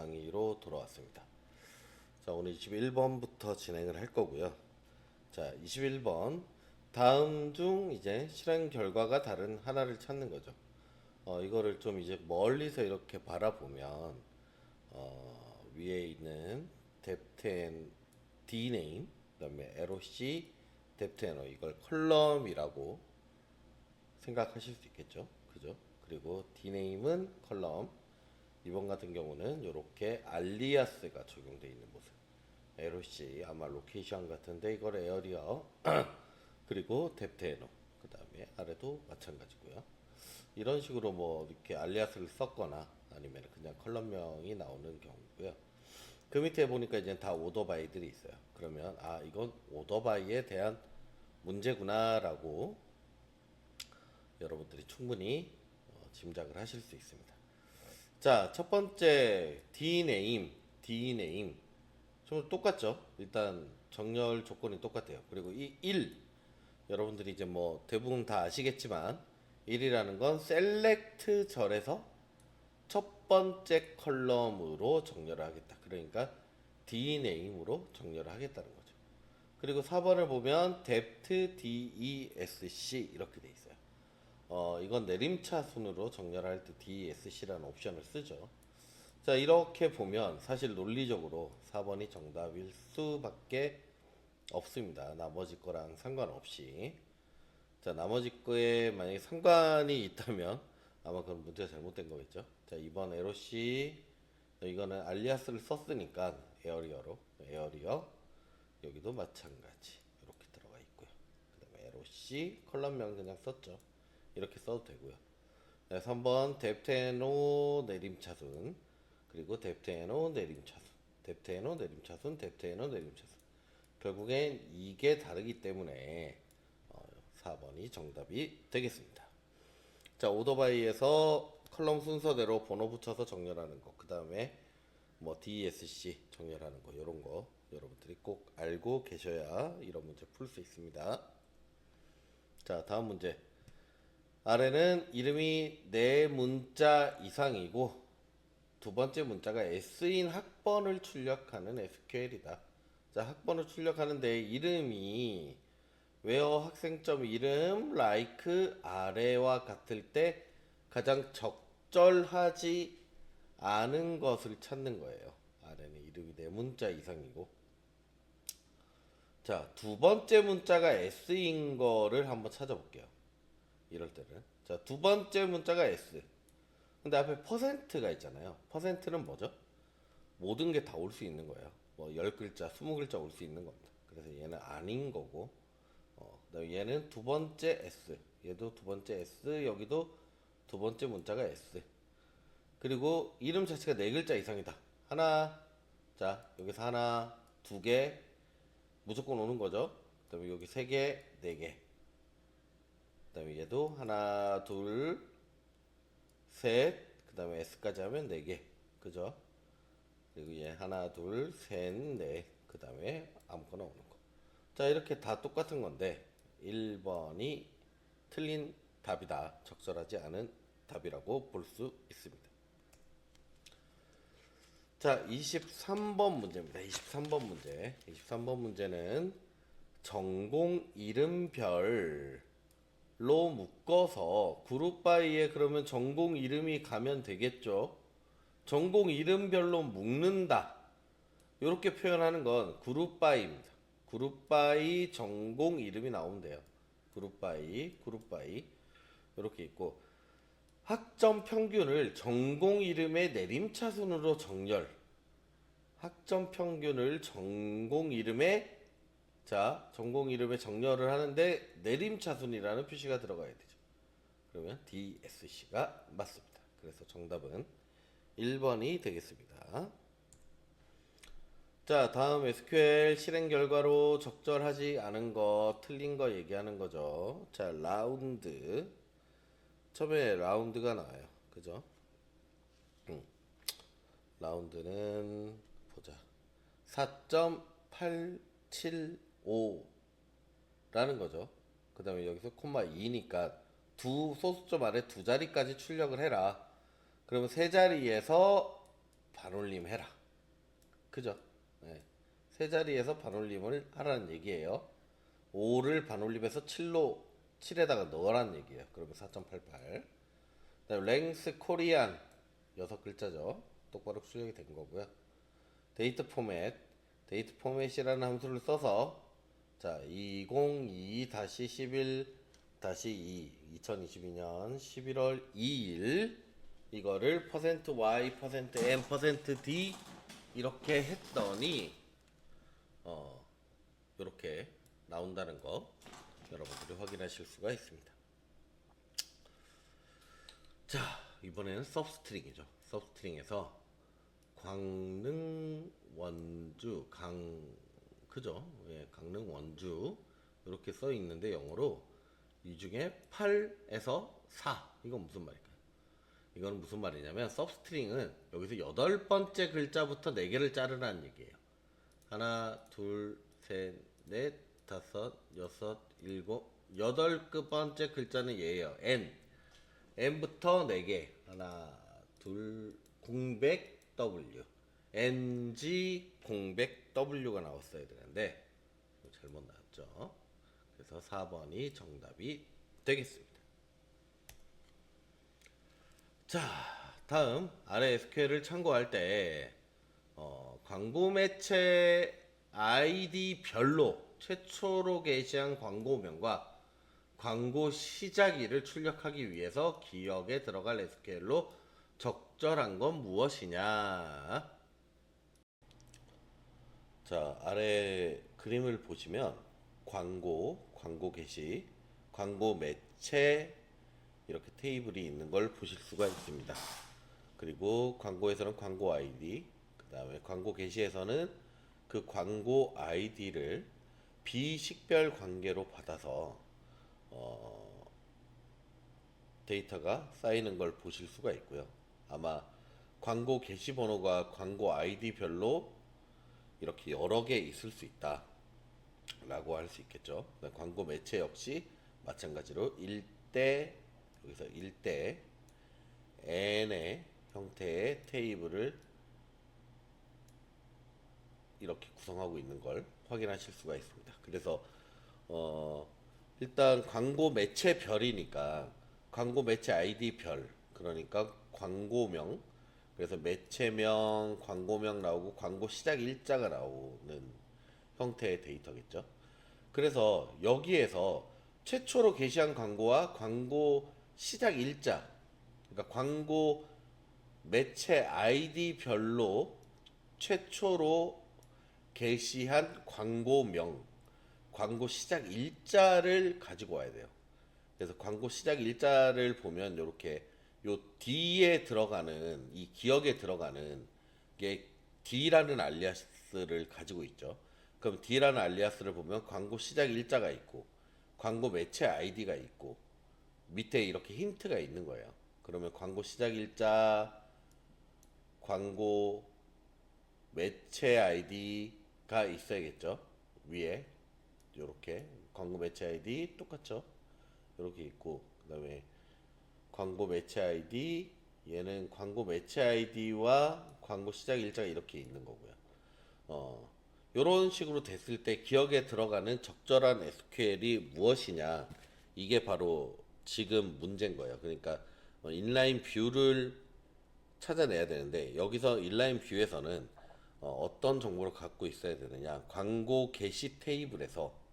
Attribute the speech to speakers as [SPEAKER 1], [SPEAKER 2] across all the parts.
[SPEAKER 1] 강의로 돌아왔습니다. 자, 오늘 21번부터 진행을 할 거고요. 자, 21번. 다음 중 이제 실행 결과가 다른 하나를 찾는 거죠. 이거를 좀 이제 멀리서 이렇게 바라보면, 위에 있는 depth and dname, 그 다음에 LOC, depth and 이걸 컬럼이라고 생각하실 수 있겠죠. 그죠? 그리고 dname은 컬럼. 이번 같은 경우는 이렇게 알리아스가 적용되어 있는 모습. LOC 아마 로케이션 같은데 이걸 에어리어 그리고 뎁테노 그 다음에 아래도 마찬가지고요. 이런 식으로 뭐 이렇게 알리아스를 썼거나 아니면 그냥 컬럼명이 나오는 경우고요. 그 밑에 보니까 이제 다 오더바이들이 있어요. 그러면 아 이건 오더바이에 대한 문제구나라고 여러분들이 충분히 짐작을 하실 수 있습니다. 자, 첫 번째 dname 좀 똑같죠? 일단 정렬 조건이 똑같아요. 그리고 이 1 여러분들이 이제 뭐 대부분 다 아시겠지만 1이라는 건 select 절에서 첫 번째 컬럼으로 정렬을 하겠다. 그러니까 dname으로 정렬을 하겠다는 거죠. 그리고 4번을 보면 depth desc 이렇게 돼 있어요. 이건 내림차 순으로 정렬할 때 DSC라는 옵션을 쓰죠. 자, 이렇게 보면 사실 논리적으로 4번이 정답일 수밖에 없습니다. 나머지 거랑 상관없이. 자, 나머지 거에 만약에 상관이 있다면 아마 그건 문제가 잘못된 거겠죠. 자, 2번 LOC 이거는 알리아스를 썼으니까 에어리어 여기도 마찬가지 이렇게 들어가 있고요. 그 다음에 LOC 컬럼명 그냥 썼죠. 이렇게 써도 되고요. 네, 3번 뎁테노 내림차순 그리고 뎁테노 내림차순 뎁테노 내림차순 뎁테노 내림차순 결국엔 이게 다르기 때문에 4번이 정답이 되겠습니다. 자, 오더바이에서 컬럼 순서대로 번호 붙여서 정렬하는 거, 그 다음에 뭐 DSC 정렬하는 거, 이런 거 여러분들이 꼭 알고 계셔야 이런 문제 풀 수 있습니다. 자, 다음 문제. 아래는 이름이 네 문자 이상이고 두 번째 문자가 S인 학번을 출력하는 SQL이다. 자, 학번을 출력하는데 이름이 where 학생점 이름 like 아래와 같을 때 가장 적절하지 않은 것을 찾는 거예요. 아래는 이름이 네 문자 이상이고 자, 두 번째 문자가 S인 거를 한번 찾아볼게요. 이럴 때는 자, 두 번째 문자가 S 근데 앞에 퍼센트가 있잖아요. 퍼센트는 뭐죠? 모든 게 다 올 수 있는 거예요. 뭐 10글자, 20글자 올 수 있는 겁니다. 그래서 얘는 아닌 거고 그다음에 얘는 두 번째 S 얘도 두 번째 S 여기도 두 번째 문자가 S 그리고 이름 자체가 네 글자 이상이다. 하나 자 여기서 하나 두 개 무조건 오는 거죠. 그다음에 여기 세 개, 네 개 그다음에 얘도 하나 둘 셋, 그 다음에 S까지 하면 4개. 그죠? 그리고 얘 하나, 둘, 셋, 넷. 그 다음에 아무거나 오는 거. 자, 이렇게 다 똑같은 건데, 1번이 틀린 답이다. 적절하지 않은 답이라고 볼 수 있습니다. 자, 23번 문제입니다. 23번 문제. 23번 문제는 전공 이름별 로 묶어서 그룹바이에 그러면 전공 이름이 가면 되겠죠. 전공 이름별로 묶는다. 이렇게 표현하는 건 그룹바이입니다. 그룹바이 전공 이름이 나오면 돼요. 그룹바이 이렇게 있고 학점 평균을 전공 이름의 내림차순으로 정렬. 학점 평균을 전공 이름의 자, 전공 이름에 정렬을 하는데 내림차순이라는 표시가 들어가야 되죠. 그러면 DSC가 맞습니다. 그래서 정답은 1번이 되겠습니다. 자, 다음 SQL 실행 결과로 적절하지 않은 거, 틀린 거 얘기하는 거죠. 자, 라운드. 처음에 라운드가 나와요. 그죠? 라운드는 보자. 4.875라는 거죠. 그 다음에 여기서 콤마 2니까 두 소수점 아래 두 자리까지 출력을 해라. 그러면 세 자리에서 반올림 반올림 해라. 그죠? 네. 세 자리에서 반올림을 하라는 얘기예요. 5를 반올림해서 7에다가 넣으라는 얘기예요. 그러면 4.88. 그다음 랭스 코리안 6글자죠. 똑바로 출력이 된 거고요. 데이트 포맷, 데이트 포맷이라는 함수를 써서 자 2022-11-2 2022년 11월 2일 이거를 %y, %n, %d 이렇게 했더니 이렇게 나온다는 거 여러분들이 확인하실 수가 있습니다. 자 이번에는 서브스트링이죠. 서브스트링에서 광능 원주 그죠? 예, 강릉 원주 이렇게 써 있는데 영어로 이 중에 8에서 4 이건 무슨 말일까요? 이거는 무슨 말이냐면 서브스트링은 여기서 8번째 글자부터 4개를 자르라는 얘기예요. 하나, 둘, 셋, 넷, 다섯, 여섯, 일곱, 8번째 글자는 얘예요. N부터 4개. 하나, 둘, 공백 W. NG 공백 W가 나왔어야 되는데 잘못 나왔죠. 그래서 4번이 정답이 되겠습니다. 자, 다음 아래 SQL을 참고할 때 광고 매체 아이디 별로 최초로 게시한 광고명과 광고 시작일을 출력하기 위해서 기억에 들어갈 SQL로 적절한 건 무엇이냐? 자, 아래 그림을 보시면 광고 게시, 광고 매체 이렇게 테이블이 있는 걸 보실 수가 있습니다. 그리고 광고에서는 광고 아이디, 그 다음에 광고 게시에서는 그 광고 아이디를 비식별 관계로 받아서 데이터가 쌓이는 걸 보실 수가 있고요. 아마 광고 게시 번호가 광고 아이디별로 이렇게 여러 개 있을 수 있다 라고 할 수 있겠죠. 광고 매체 역시 마찬가지로 1대 여기서 1대 n의 형태의 테이블을 이렇게 구성하고 있는 걸 확인하실 수가 있습니다. 그래서 일단 광고 매체 별이니까 광고 매체 아이디 별 그러니까 광고명 그래서 매체명 광고명 나오고 광고 시작 일자가 나오는 형태의 데이터겠죠. 그래서 여기에서 최초로 게시한 광고와 광고 시작 일자 그러니까 광고 매체 아이디 별로 최초로 게시한 광고명 광고 시작 일자를 가지고 와야 돼요. 그래서 광고 시작 일자를 보면 이렇게 요 D에 들어가는 이 기억에 들어가는 게 D라는 알리아스를 가지고 있죠. 그럼 D라는 알리아스를 보면 광고 시작 일자가 있고 광고 매체 아이디가 있고 밑에 이렇게 힌트가 있는 거예요. 그러면 광고 시작 일자 광고 매체 아이디가 있어야겠죠. 위에 이렇게 광고 매체 아이디 똑같죠. 이렇게 있고 그다음에 광고 매체 아이디 얘는 광고 매체 아이디와 광고 시작 일자가 이렇게 있는 거고요. 이런 식으로 됐을 때 기억에 들어가는 적절한 SQL이 무엇이냐 이게 바로 지금 문제인 거예요. 그러니까 인라인 뷰를 찾아내야 되는데 여기서 인라인 뷰에서는 어떤 정보를 갖고 있어야 되느냐 광고 게시 테이블에서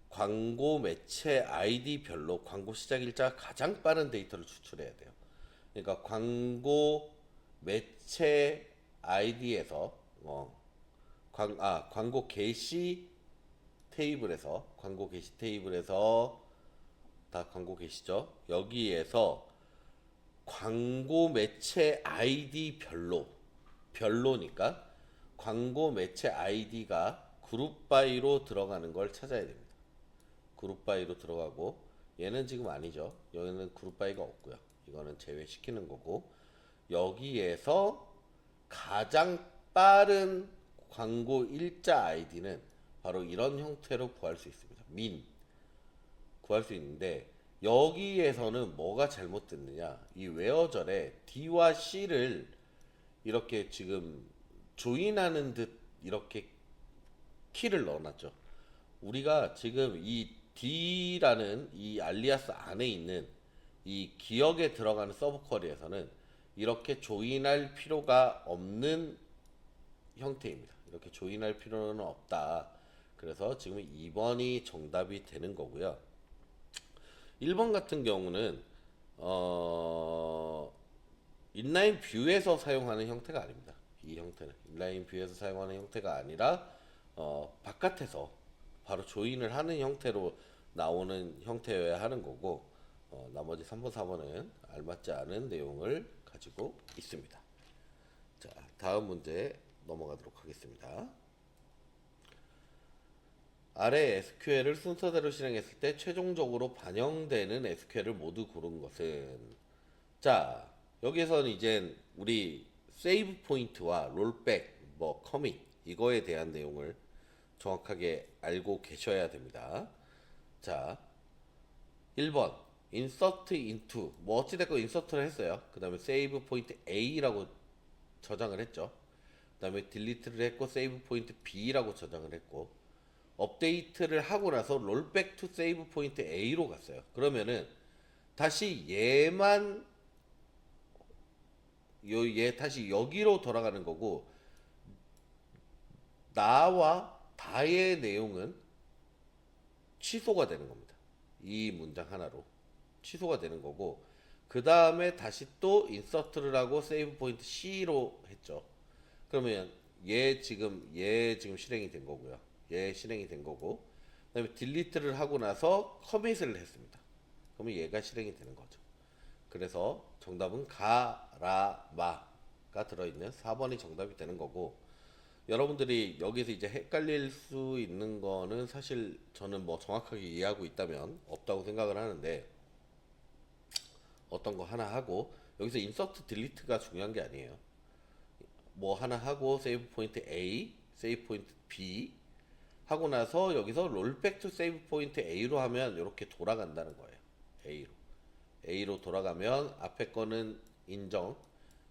[SPEAKER 1] 광고 매체 아이디 별로 광고 시작 일자가 가장 빠른 데이터를 추출해야 돼요. 그러니까 광고 매체 아이디에서 광고 게시 테이블에서 다 광고 게시죠. 여기에서 광고 매체 아이디 별로니까 광고 매체 아이디가 그룹 바이로 들어가는 걸 찾아야 됩니다. 그룹 바이로 들어가고 얘는 지금 아니죠. 여기는 그룹 바이가 없고요. 이거는 제외시키는 거고 여기에서 가장 빠른 광고 일자 아이디는 바로 이런 형태로 구할 수 있습니다. 구할 수 있는데 여기에서는 뭐가 잘못됐느냐? 이 웨어절에 D와 C를 이렇게 지금 조인하는 듯 이렇게 키를 넣어놨죠. 우리가 지금 이 D라는 이 알리아스 안에 있는 이 기억에 들어가는 서브 쿼리에서는 이렇게 조인할 필요가 없는 형태입니다. 이렇게 조인할 필요는 없다. 그래서 지금 2번이 정답이 되는 거고요. 1번 같은 경우는 인라인 뷰에서 사용하는 형태가 아닙니다. 이 형태는 인라인 뷰에서 사용하는 형태가 아니라 바깥에서 바로 조인을 하는 형태로 나오는 형태여야 하는 거고, 나머지 3번, 4번은 알맞지 않은 내용을 가지고 있습니다. 자, 다음 문제 넘어가도록 하겠습니다. 아래 SQL을 순서대로 실행했을 때 최종적으로 반영되는 SQL을 모두 고른 것은, 자, 여기에서는 이제 우리 세이브 포인트와 롤백, 뭐 커밋 이거에 대한 내용을 정확하게 알고 계셔야 됩니다. 자, 1번 insert into 뭐 어찌됐건 인서트를 했어요. 그 다음에 save point A라고 저장을 했죠. 그 다음에 딜리트를 했고 save point B라고 저장을 했고, 업데이트를 하고 나서 롤백 투 세이브 포인트 A로 갔어요. 그러면은 다시 얘만 얘 다시 여기로 돌아가는 거고, 나와 다의 내용은 취소가 되는 겁니다. 이 문장 하나로 취소가 되는 거고, 그 다음에 다시 또 인서트를 하고 세이브 포인트 C로 했죠. 그러면 얘 지금 실행이 된 거고요. 얘 실행이 된 거고, 그다음에 딜리트를 하고 나서 커밋을 했습니다. 그러면 얘가 실행이 되는 거죠. 그래서 정답은 가라마가 들어있는 4번이 정답이 되는 거고, 여러분들이 여기서 이제 헷갈릴 수 있는 거는 사실 저는 뭐 정확하게 이해하고 있다면 없다고 생각을 하는데, 어떤 거 하나 하고 여기서 인서트 딜리트가 중요한 게 아니에요. 뭐 하나 하고 세이브 포인트 A, 세이브 포인트 B 하고 나서 여기서 롤백 투 세이브 포인트 A로 하면 이렇게 돌아간다는 거예요. A로 돌아가면 앞에 거는 인정,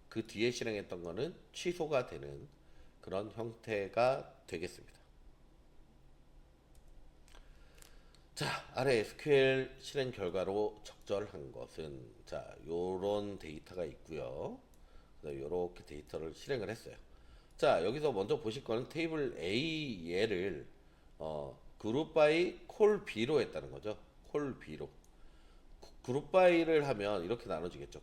[SPEAKER 1] 그 뒤에 실행했던 거는 취소가 되는 그런 형태가 되겠습니다. 자, 아래 SQL 실행 결과로 적절한 것은, 자, 요런 데이터가 있고요. 요렇게 데이터를 실행을 했어요. 자, 여기서 먼저 보실 거는 테이블 A 얘를 그룹 바이 콜 B로 했다는 거죠. 콜 B로. 그룹 바이를 하면 이렇게 나눠지겠죠.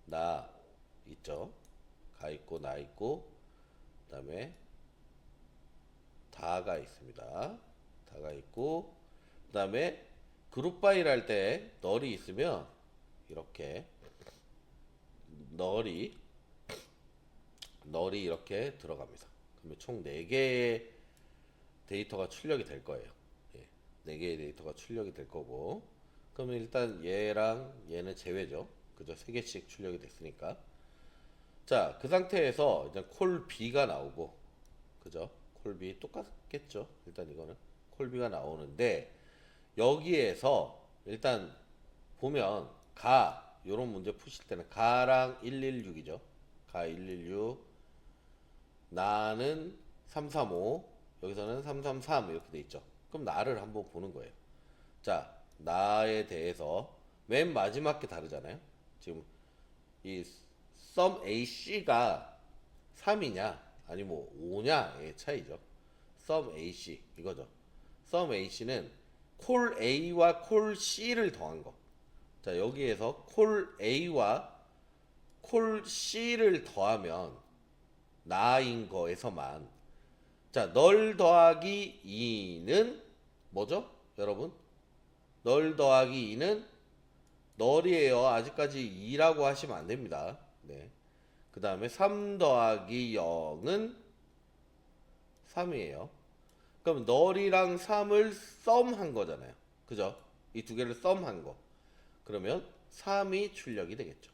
[SPEAKER 1] 나 있죠. 가 있고 나 있고, 그다음에 다가 있습니다. 다가 있고, 그다음에 그룹 바이를 할 때 널이 있으면 이렇게 널이 이렇게 들어갑니다. 그러면 총 4개의 데이터가 출력이 될 거예요. 예, 4개의 데이터가 출력이 될 거고, 그러면 일단 얘랑 얘는 제외죠. 그죠? 3개씩 출력이 됐으니까. 자, 그 상태에서 이제 콜 B가 나오고, 그죠? 콜 B 똑같겠죠? 일단 이거는 콜 B가 나오는데, 여기에서 일단 보면 요런 문제 푸실 때는 가랑 116이죠. 가 116, 나는 335, 여기서는 333 이렇게 돼 있죠. 그럼 나를 한번 보는 거예요. 자, 나에 대해서 맨 마지막 게 다르잖아요. 지금 이 sum AC가 3이냐 아니 뭐 5냐의 차이죠. sum AC 이거죠. sum AC는 콜 A와 콜 C를 더한 거. 자, 여기에서 콜 A와 콜 C를 더하면 나인 거에서만, 자, 널 더하기 2는 뭐죠? 여러분, 널 더하기 2는 널이에요. 아직까지 2라고 하시면 안 됩니다. 네. 그 다음에 3 더하기 0은 3이에요. 그럼 널이랑 3을 썸한 거잖아요. 그죠? 이 두 개를 썸한 거. 그러면 3이 출력이 되겠죠.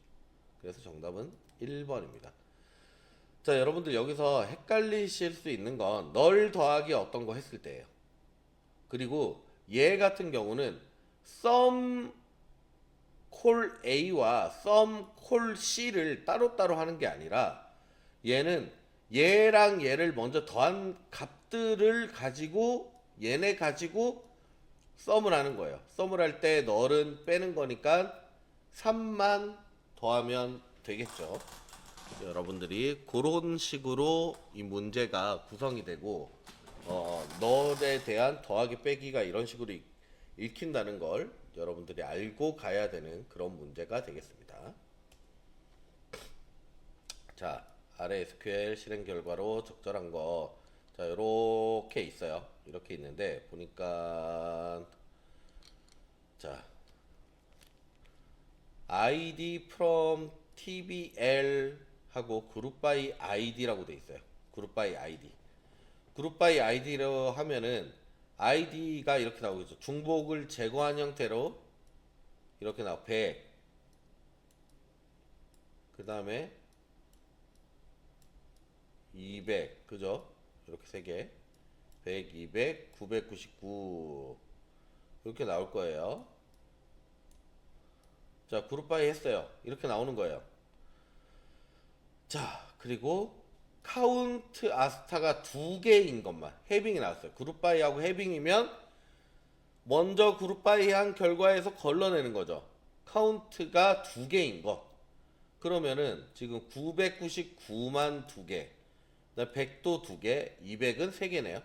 [SPEAKER 1] 그래서 정답은 1번입니다. 자, 여러분들 여기서 헷갈리실 수 있는 건 널 더하기 어떤 거 했을 때예요. 그리고 얘 같은 경우는 썸 콜 A와 썸 콜 C를 따로따로 하는 게 아니라 얘는 얘랑 얘를 먼저 더한 값들을 가지고 얘네 가지고 썸을 하는 거예요. 썸을 할 때 널은 빼는 거니까 3만 더하면 되겠죠. 여러분들이 그런 식으로 이 문제가 구성이 되고 널에 대한 더하기 빼기가 이런 식으로 읽힌다는 걸 여러분들이 알고 가야 되는 그런 문제가 되겠습니다. 자, 아래 SQL 실행 결과로 적절한 거, 자, 요렇게 있어요. 이렇게 있는데 보니까 자, ID from TBL 하고 그룹 바이 ID라고 돼 있어요. 그룹 바이 ID. 그룹 바이 ID로 하면은 ID가 이렇게 나오겠죠. 중복을 제거한 형태로 이렇게 나와. 100. 그 다음에 200. 그죠? 이렇게 3개. 100, 200, 999. 이렇게 나올 거예요. 자, 그룹 바이 했어요. 이렇게 나오는 거예요. 자, 그리고 카운트 아스타가 2개인 것만 해빙이 나왔어요. 그룹 바이하고 해빙이면 먼저 그룹 바이 한 결과에서 걸러내는 거죠. 카운트가 2개인 거. 그러면은 지금 999만 2개, 100도 2개, 200은 3개네요.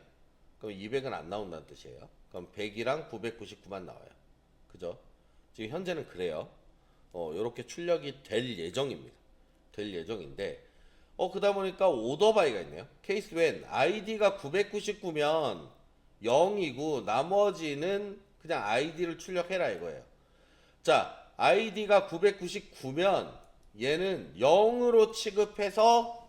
[SPEAKER 1] 그럼 200은 안 나온다는 뜻이에요. 그럼 100이랑 999만 나와요. 그죠? 지금 현재는 그래요. 요렇게 출력이 될 예정입니다. 될 예정인데, 그러다 보니까 오더바이가 있네요. 케이스 웬 아이디가 999면 0이고 나머지는 그냥 아이디를 출력해라 이거예요. 자, 아이디가 999면 얘는 0으로 취급해서,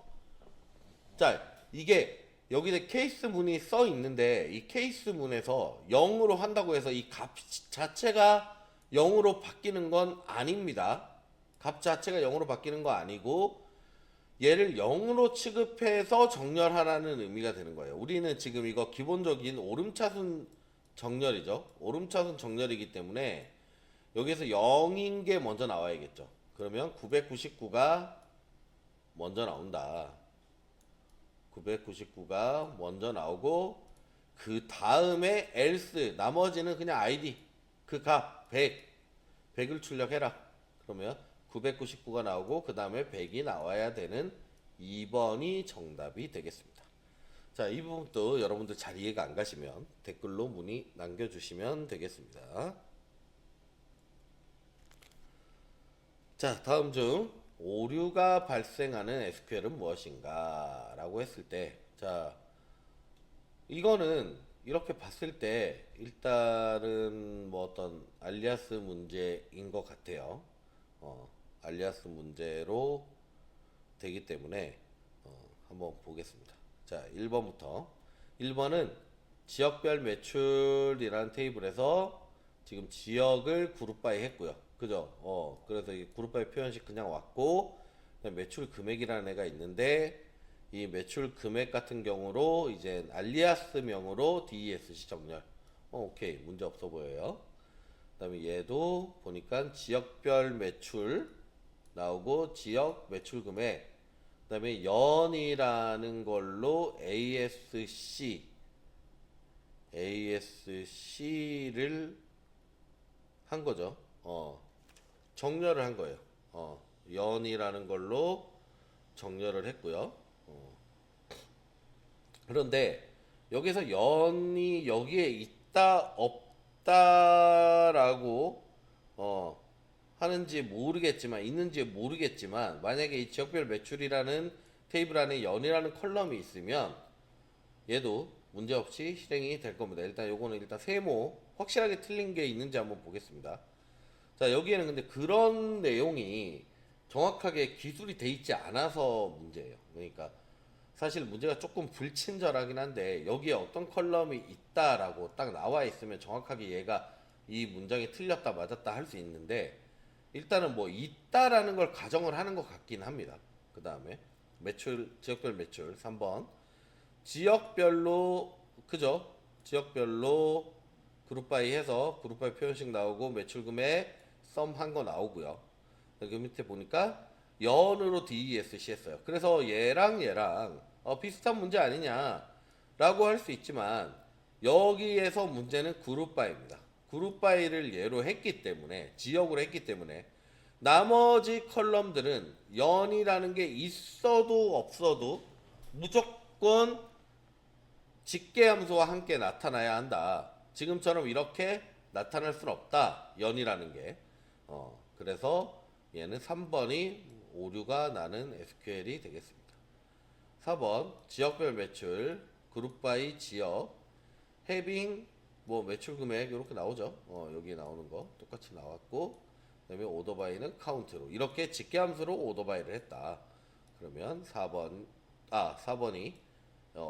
[SPEAKER 1] 자, 이게 여기에 케이스 문이 써 있는데 이 케이스 문에서 0으로 한다고 해서 이 값 자체가 0으로 바뀌는 건 아닙니다. 값 자체가 0으로 바뀌는 거 아니고 얘를 0으로 취급해서 정렬하라는 의미가 되는 거예요. 우리는 지금 이거 기본적인 오름차순 정렬이죠. 오름차순 정렬이기 때문에 여기서 0인 게 먼저 나와야겠죠. 그러면 999가 먼저 나온다. 999가 먼저 나오고 그 다음에 else 나머지는 그냥 id 그 값 100을 출력해라. 그러면 999가 나오고 그 다음에 100이 나와야 되는 2번이 정답이 되겠습니다. 자, 이 부분도 여러분들 잘 이해가 안 가시면 댓글로 문의 남겨주시면 되겠습니다. 자, 다음 중 오류가 발생하는 SQL은 무엇인가 라고 했을 때, 자, 이거는 이렇게 봤을 때 일단은 뭐 어떤 알리아스 문제인 것 같아요. 알리아스 문제로 되기 때문에 한번 보겠습니다. 자, 1번부터. 1번은 지역별 매출이라는 테이블에서 지금 지역을 그룹 바이 했고요. 그죠? 그래서 이 그룹 바이 표현식 그냥 왔고, 매출 금액이라는 애가 있는데, 이 매출 금액 같은 경우로 이제 알리아스명으로 DESC 정렬. 오케이. 문제 없어 보여요. 그 다음에 얘도 보니까 지역별 매출 나오고 지역 매출 금액, 그 다음에 연이라는 걸로 ASC를 한 거죠. 정렬을 한 거예요. 연이라는 걸로 정렬을 했고요. 그런데 여기서 연이 여기에 있다 없다라고 하는지 모르겠지만, 있는지 모르겠지만, 만약에 이 지역별 매출이라는 테이블 안에 연이라는 컬럼이 있으면 얘도 문제없이 실행이 될 겁니다. 일단 요거는 일단 세모 확실하게 틀린 게 있는지 한번 보겠습니다. 자, 여기에는 근데 그런 내용이 정확하게 기술이 돼 있지 않아서 문제예요. 그러니까 사실 문제가 조금 불친절하긴 한데, 여기에 어떤 컬럼이 있다라고 딱 나와 있으면 정확하게 얘가 이 문장이 틀렸다 맞았다 할 수 있는데, 일단은 뭐 있다라는 걸 가정을 하는 것 같긴 합니다. 그 다음에 매출, 지역별 매출 3번. 지역별로 그죠? 지역별로 그룹바이 해서 그룹바이 표현식 나오고 매출 금액 썸 한 거 나오고요. 여기 밑에 보니까 연으로 DESC 했어요. 그래서 얘랑 비슷한 문제 아니냐라고 할 수 있지만 여기에서 문제는 그룹바이입니다. 그룹바이를 얘로 했기 때문에 지역으로 했기 때문에 나머지 컬럼들은 연이라는 게 있어도 없어도 무조건 직계함수와 함께 나타나야 한다. 지금처럼 이렇게 나타날 수는 없다. 연이라는 게. 그래서 얘는 3번이 오류가 나는 SQL이 되겠습니다. 4번 지역별 매출 그룹 바이 지역 해빙 뭐 매출 금액 이렇게 나오죠. 여기 나오는 거 똑같이 나왔고 그다음에 오더 바이는 카운트로 이렇게 직계함수로 오더 바이를 했다. 그러면 4번이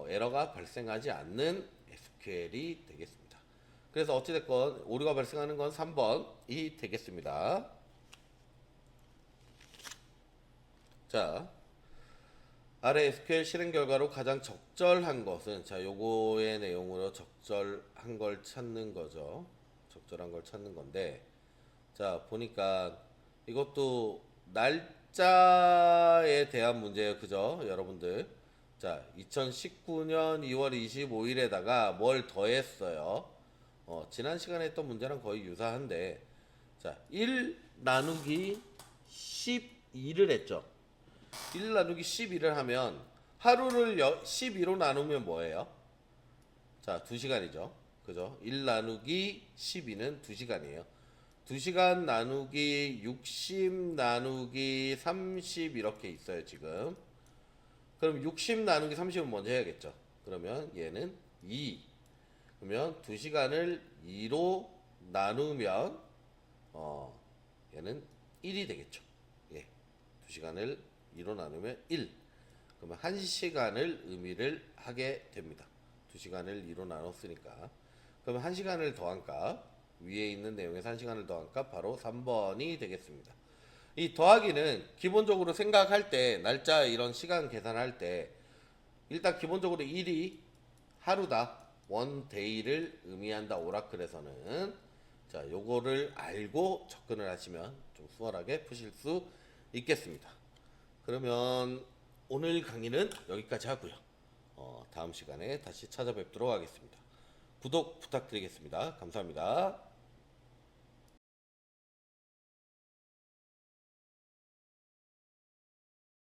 [SPEAKER 1] 에러가 발생하지 않는 SQL이 되겠습니다. 그래서 어찌됐건 오류가 발생하는 건 3번이 되겠습니다. 자, 아래 SQL 실행 결과로 가장 적절한 것은 자, 요거의 내용으로 적절한 걸 찾는 거죠. 적절한 걸 찾는 건데 자, 보니까 이것도 날짜에 대한 문제예요. 그죠? 여러분들. 자, 2019년 2월 25일에다가 뭘 더했어요. 지난 시간에 했던 문제랑 거의 유사한데 자, 1 나누기 12를 했죠. 1 나누기 12를 하면 하루를 12로 나누면 뭐예요? 자, 2시간이죠. 그죠? 1 나누기 12는 2시간이에요. 2시간 나누기 60 나누기 30 이렇게 있어요, 지금. 그럼 60 나누기 30은 먼저 해야겠죠. 그러면 얘는 2. 그러면 2시간을 2로 나누면 얘는 1이 되겠죠. 예. 2시간을 2로 나누면 1. 그러면 1시간을 의미를 하게 됩니다. 2시간을 2로 나눴으니까. 그러면 1시간을 더한 값, 위에 있는 내용에서 1시간을 더한 값 바로 3번이 되겠습니다. 이 더하기는 기본적으로 생각할 때 날짜 이런 시간 계산할 때 일단 기본적으로 1이 하루다. 원 데이를 의미한다. 오라클에서는 자, 요거를 알고 접근을 하시면 좀 수월하게 푸실 수 있겠습니다. 그러면 오늘 강의는 여기까지 하고요. 다음 시간에 다시 찾아뵙도록 하겠습니다. 구독 부탁드리겠습니다. 감사합니다.